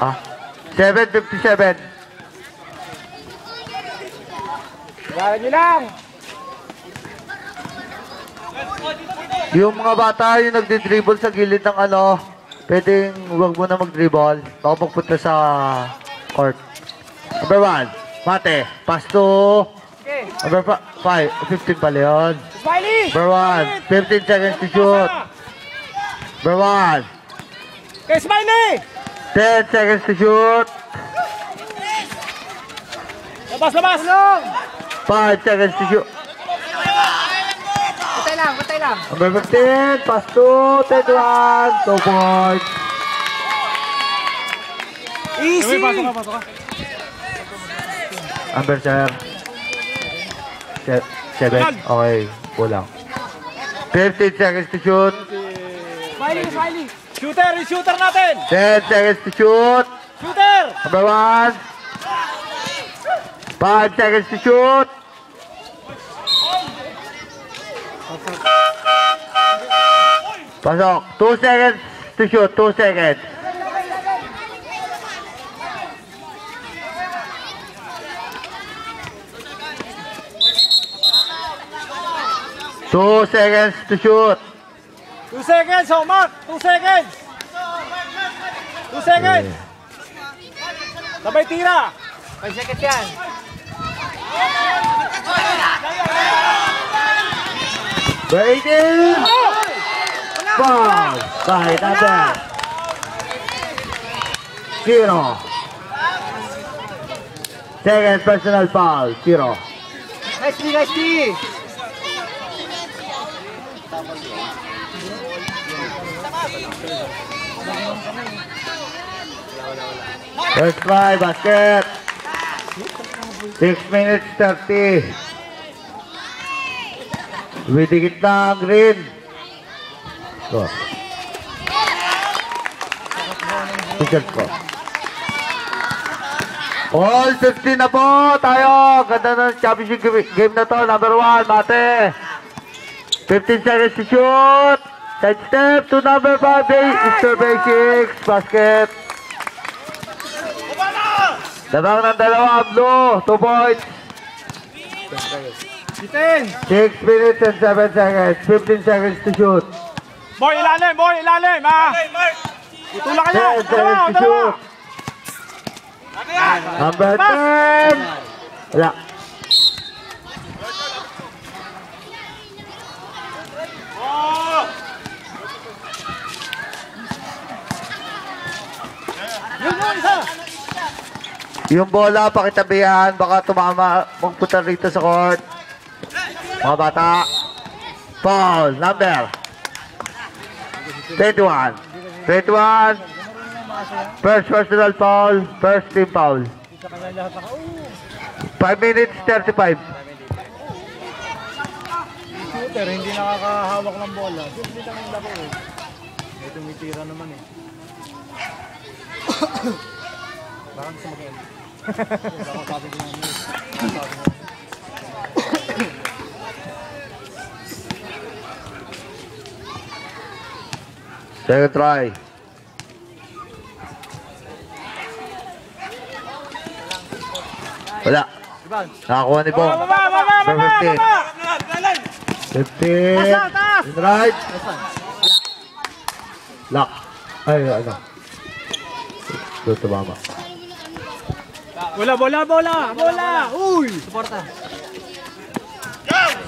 Ah, 7:57. Gawin nyo lang. Yung mga bata yung nagdi-dribble sa gilid ng ano, pwedeng huwag mo na mag-dribble. Baka magpunta sa court. Number 1, Mate. Pass to... Okay. Number 5, 15 pala yun. Smiley! Number 1, 15 seconds to shoot. Number 1, Okay, Smiley! 10 seconds to shoot. Labas, labas! 5 seconds to shoot. Patay lang, patay lang. Number 15, pass to 10-1, 2 points. Easy! Pasok ka. Number sir. 7, okay, kulang. 15 seconds to shoot. Smiley, Smiley! Shooter, yung shooter natin! 10 seconds to shoot. Shooter! Number 1. 5 seconds to shoot. Pasok. 2 seconds to shoot. 2 seconds. Two seconds to shoot. 2 seconds, oh Mark! 2 seconds! 2 seconds! Sabay tira! 5 seconds yan! Waiting. Foul. By number 0. Second personal foul. 0. Nice D, nice D! First try, basket. 6 minutes 30. Widikit na ang green. Go. Ticket ko. All 15 na po tayo. Ganda ng championship game na to. Number 1, Mate. 15 seconds to shoot. Side step to number 5, Mr. Basics. Basket. Labang ng dalawa, Blue. 2 points. 6 minutes and 7 seconds. 15 seconds to shoot. Boy, ilalim, ha? Itulak ka niya! 10 seconds to shoot. Number 10. Wala. Yung bola, pakitabihan, baka tumama, magpunta rito sa court. Mga bata. Foul, number 21. 21. First personal foul, first team foul. 5 minutes, 35. Shooter, hindi nakakahawak ng bola. Hindi naman laro eh. May tumitira naman eh. Bakit gusto mag-end? Bakit sabi ko naman eh. Second try. Wala. Nakakuha ni Bong. Number 15. 15. Right. Lock. Ay, ano. Dito mama. Bola! Uy! Suporta.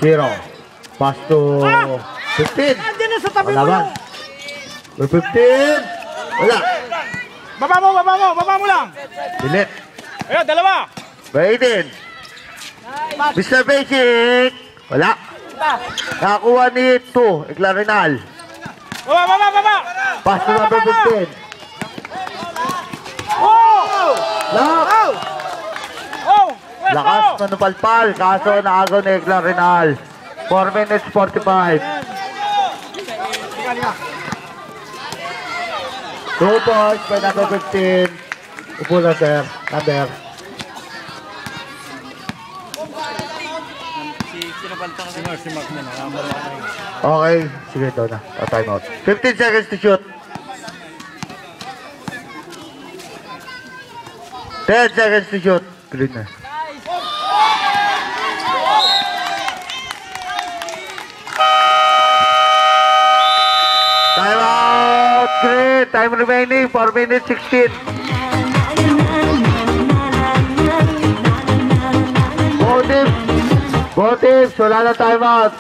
0. Pass to 15. Andiyan na sa tabi mo! Wala. Number 15. Wala. Baba mo lang! Delete. Ayan, dalawa! By 18. Mr. Basic. Wala. Nakakuha ni 2. Eclarinal. Baba! Pass to number 15. Oh! Lock. Oh! Lakas na nupalpal. Kaso naagaw ni Eclarinal. 4 minutes 45. 2 points by number 15. Upo na sir. Number. Okay. Sige, ito na. Time out. 15 seconds to shoot. 10 seconds to shoot. Green na. Time out. Green. Time remaining. 4 minutes 16. Both teams. Wala na time out.